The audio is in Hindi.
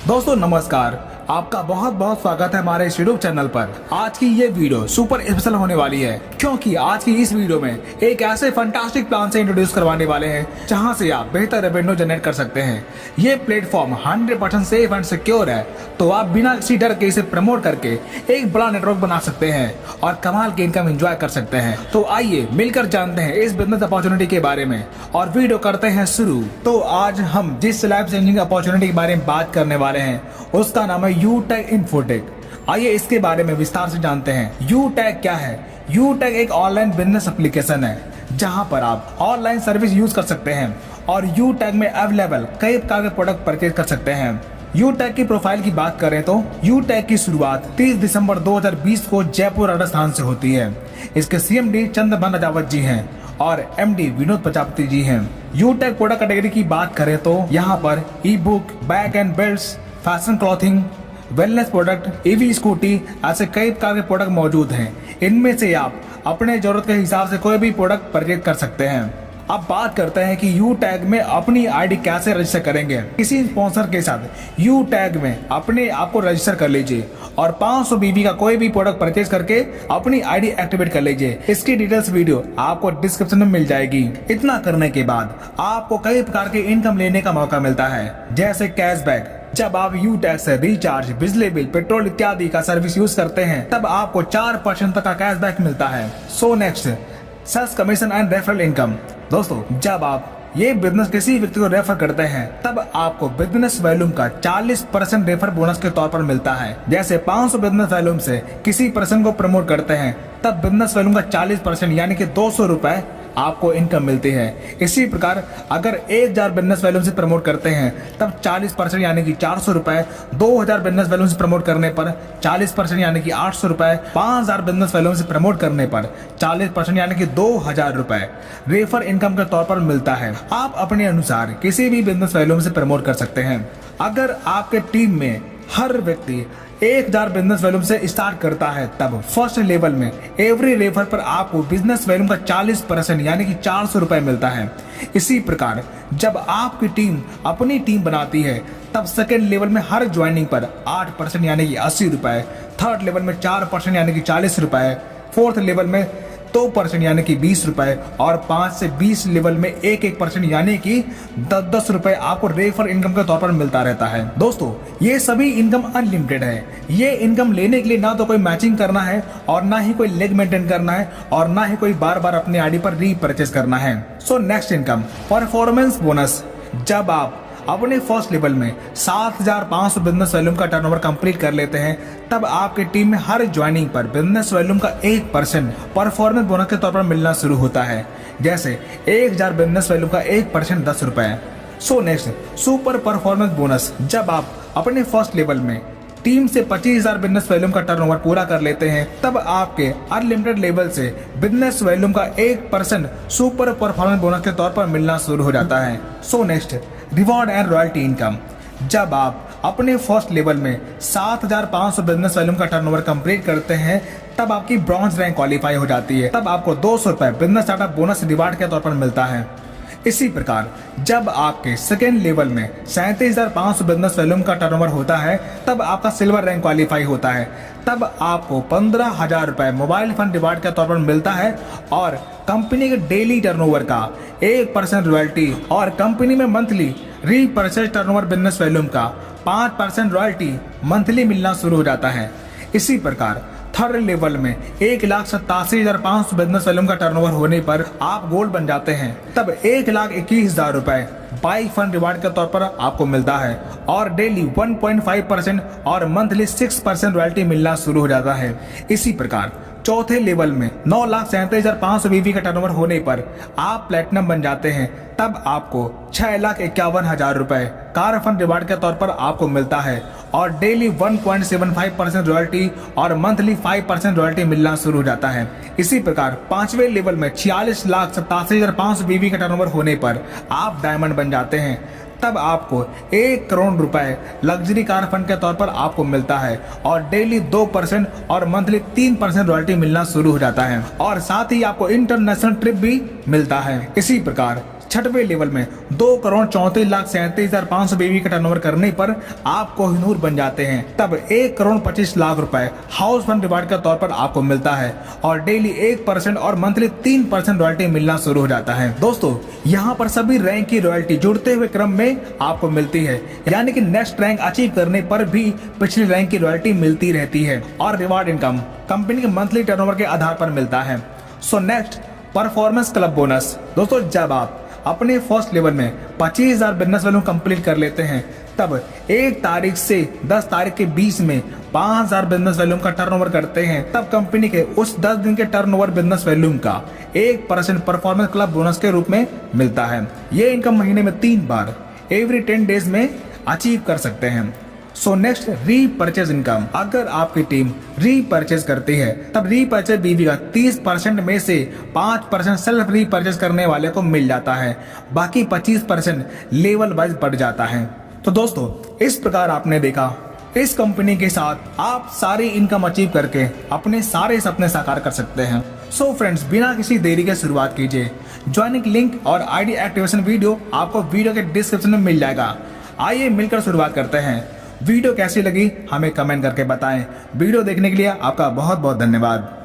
दोस्तों नमस्कार, आपका बहुत बहुत स्वागत है हमारे इस यूट्यूब चैनल पर। आज की ये वीडियो सुपर स्पेशल होने वाली है क्योंकि आज की इस वीडियो में एक ऐसे फंटास्टिक प्लान से इंट्रोड्यूस करवाने वाले हैं जहां से आप बेहतर रेवेन्यू जनरेट कर सकते हैं। ये प्लेटफॉर्म 100% सेफ एंड सिक्योर है, तो आप बिना किसी डर के इसे प्रमोट करके एक बड़ा नेटवर्क बना सकते हैं और कमाल की इनकम एंजॉय कर सकते हैं। तो आइए मिलकर जानते हैं इस बिजनेस अपॉर्चुनिटी के बारे में और वीडियो करते हैं शुरू। तो आज हम जिस लाइफ चेंजिंग अपॉर्चुनिटी के बारे में बात करने वाले हैं उसका नाम है यूटेक इन्फोटेक। आइए इसके बारे में विस्तार से जानते हैं। यूटेक क्या है? यूटेक एक ऑनलाइन बिजनेस एप्लीकेशन है जहां पर आप ऑनलाइन सर्विस यूज कर सकते हैं और यूटेक में अवेलेबल कई प्रकार के प्रोडक्ट परचेज कर सकते हैं। यूटेक की प्रोफाइल की बात करें तो यूटेक की शुरुआत 30 दिसंबर 2020 को जयपुर राजस्थान से होती है। इसके सीएमडी चंद्रभान राजावत जी हैं और एमडी विनोद प्रजापति जी हैं। यूटेक प्रोडक्ट कैटेगरी की बात करें तो यहाँ पर ई book, bag and belts, fashion clothing, wellness product, EV scooty, ऐसे कई प्रकार के प्रोडक्ट मौजूद हैं। इनमें से आप अपने जरूरत के हिसाब से कोई भी प्रोडक्ट परचेज कर सकते हैं। अब बात करते हैं कि यू टैग में अपनी आईडी कैसे रजिस्टर करेंगे। किसी स्पॉन्सर के साथ यू टैग में अपने आप को रजिस्टर कर लीजिए और 500 बीबी का कोई भी प्रोडक्ट परचेज करके अपनी आईडी एक्टिवेट कर लीजिए। इसकी डिटेल्स वीडियो आपको डिस्क्रिप्शन में मिल जाएगी। इतना करने के बाद आपको कई प्रकार के इनकम लेने का मौका मिलता है, जैसे कैशबैक। जब आप यू टैग से रिचार्ज, बिजली बिल, पेट्रोल इत्यादि का सर्विस यूज करते हैं तब आपको 4% तक का कैशबैक मिलता है। So next, sales commission and referral income. दोस्तों, जब आप ये बिजनेस किसी व्यक्ति को रेफर करते हैं तब आपको बिजनेस वॉल्यूम का 40% रेफर बोनस के तौर पर मिलता है। जैसे 500 बिजनेस वॉल्यूम से किसी पर्सन को प्रमोट करते हैं तब बिजनेस वॉल्यूम का 40% यानी कि 200 रुपए आपको इनकम मिलती है। इसी प्रकार अगर 1000 बिजनेस वॉल्यूम से प्रमोट करते हैं तब 40% यानी कि 400 रुपए, 2000 बिजनेस वॉल्यूम से प्रमोट करने पर 40% यानी कि 800 रुपए, 5000 बिजनेस वॉल्यूम से प्रमोट करने पर 40% यानी कि 2000 रुपए रेफर इनकम के तौर पर मिलता है। आप अपने अनुसार किसी भी बिजनेस वॉल्यूम से प्रमोट कर सकते हैं। अगर आपके टीम में हर व्यक्ति 1000 बिजनेस वॉल्यूम से स्टार्ट करता है तब फर्स्ट लेवल में एवरी रेफर पर आपको बिजनेस वॉल्यूम का 40% यानी कि 400 रुपए मिलता है। इसी प्रकार जब आपकी टीम अपनी टीम बनाती है तब सेकेंड लेवल में हर ज्वाइनिंग पर 8% यानी कि 80 रुपए, थर्ड लेवल में 4% यानी कि 40 रुपए, फोर्थ लेवल में 2% यानी कि 20 रुपए और 5 से 20 लेवल में 1% यानी कि 10 रुपए आपको रेफर इनकम के तौर पर मिलता रहता है। दोस्तों, ये सभी इनकम अनलिमिटेड है। ये इनकम लेने के लिए ना तो कोई मैचिंग करना है और ना ही कोई लेग मेंटेन करना है और ना ही कोई बार बार अपने आईडी पर रीपरचेज करना है। So next income, performance bonus. जब आप अपने फर्स्ट लेवल में 7500 बिजनेस वॉल्यूम का टर्नओवर कंप्लीट कर लेते हैं तब आपकी टीम में हर ज्वाइनिंग पर बिजनेस वॉल्यूम का 1% परफॉर्मेंस बोनस के तौर पर मिलना शुरू होता है। जैसे 1000 बिजनेस वॉल्यूम का 1% 10 रुपए। So next, super performance bonus. जब आप अपने फर्स्ट लेवल में टीम से 25,000 बिजनेस वॉल्यूम का टर्नओवर पूरा कर लेते हैं तब आपके अनलिमिटेड लेवल से बिजनेस वॉल्यूम का 1% सुपर परफॉर्मेंस बोनस के तौर पर मिलना शुरू हो जाता है। So next, reward and royalty income. जब आप अपने फर्स्ट लेवल में 7500 बिजनेस वॉल्यूम का टर्नओवर कंप्लीट करते हैं तब आपकी ब्रॉन्ज रैंक क्वालिफाई हो जाती है। तब आपको 200 रुपए बिजनेस स्टार्टअप बोनस रिवार्ड के तौर पर मिलता है। इसी प्रकार जब आपके सेकेंड लेवल में 37,500 बिजनेस वॉल्यूम का टर्नओवर होता है तब आपका सिल्वर रैंक क्वालिफाई होता है। तब आपको 15,000 रुपए मोबाइल फंड रिवार्ड के तौर पर मिलता है और कंपनी के डेली टर्नओवर का 1% रॉयल्टी और कंपनी में monthly repurchase turnover business volume का 5% रॉयल्टी मंथली मिलना शुरू हो जाता है। इसी प्रकार थर्ड लेवल में 1,87,500 बिजनेस वॉल्यूम का टर्नओवर होने पर आप गोल्ड बन जाते हैं। तब 1,21,000 रुपए बाइक फंड रिवार्ड के तौर पर आपको मिलता है और डेली 1.5% और मंथली 6% रॉयल्टी मिलना शुरू हो जाता है। इसी प्रकार चौथे लेवल में 9,37,500 बीवी का टर्नओवर होने पर आप प्लेटिनम बन जाते हैं। तब आपको 6,51,000 रुपए कार फंड रिवार्ड के तौर पर आपको मिलता है और डेली 1.75% रॉयल्टी और मंथली 5% रॉयल्टी मिलना शुरू हो जाता है। इसी प्रकार पांचवें लेवल में 46,87,500 बीवी का टर्नओवर होने पर आप डायमंड बन जाते हैं। तब आपको 1 करोड़ रुपए लग्जरी कार फंड के तौर पर आपको मिलता है और डेली 2% और मंथली 3% रॉयल्टी मिलना शुरू हो जाता है और साथ ही आपको इंटरनेशनल ट्रिप भी मिलता है। इसी प्रकार छठवें लेवल में 2,34,37,500 BB का टर्नओवर करने पर आप कोहिनूर बन जाते हैं। तब 1,25,00,000 रुपए हाउस फंड रिवार्ड के तौर पर आपको मिलता है और डेली 1% और मंथली 3% रॉयल्टी मिलना शुरू हो जाता है। दोस्तों यहाँ पर सभी रैंक की रॉयल्टी जुड़ते हुए क्रम में आपको मिलती है, यानी कि नेक्स्ट रैंक अचीव करने पर भी पिछली रैंक की रॉयल्टी मिलती रहती है और रिवार्ड इनकम कंपनी के मंथली टर्नओवर के आधार पर मिलता है। So next, performance club bonus. दोस्तों जब आप अपने फर्स्ट लेवल में 25,000 बिजनेस वैल्यू कंप्लीट कर लेते हैं तब 1 तारीख से 10 तारीख के बीच में 5,000 बिजनेस वैल्यूम का टर्नओवर करते हैं, तब कंपनी के उस 10 दिन के टर्नओवर बिजनेस वैल्यूम का 1% परफॉर्मेंस क्लब बोनस के रूप में मिलता है। ये इनकम महीने में 3 बार एवरी 10 डेज में अचीव कर सकते हैं। So next, repurchase income. अगर आपकी टीम रीपर्चेज करती है तब रीपर्चेज बीवी का 30% में से 5% सेल्फ रीपर्चेज करने वाले को मिल जाता है, बाकी 25% लेवल वाइज बढ़ जाता है। तो दोस्तों इस प्रकार आपने देखा इस कंपनी के साथ आप सारी इनकम अचीव करके अपने सारे सपने साकार कर सकते हैं। सो फ्रेंड्स, बिना किसी देरी के शुरुआत कीजिए। ज्वाइनिंग लिंक और आईडी एक्टिवेशन वीडियो आपको वीडियो के डिस्क्रिप्शन में मिल जाएगा। आइए मिलकर शुरुआत करते हैं। वीडियो कैसी लगी हमें कमेंट करके बताएं। वीडियो देखने के लिए आपका बहुत बहुत धन्यवाद।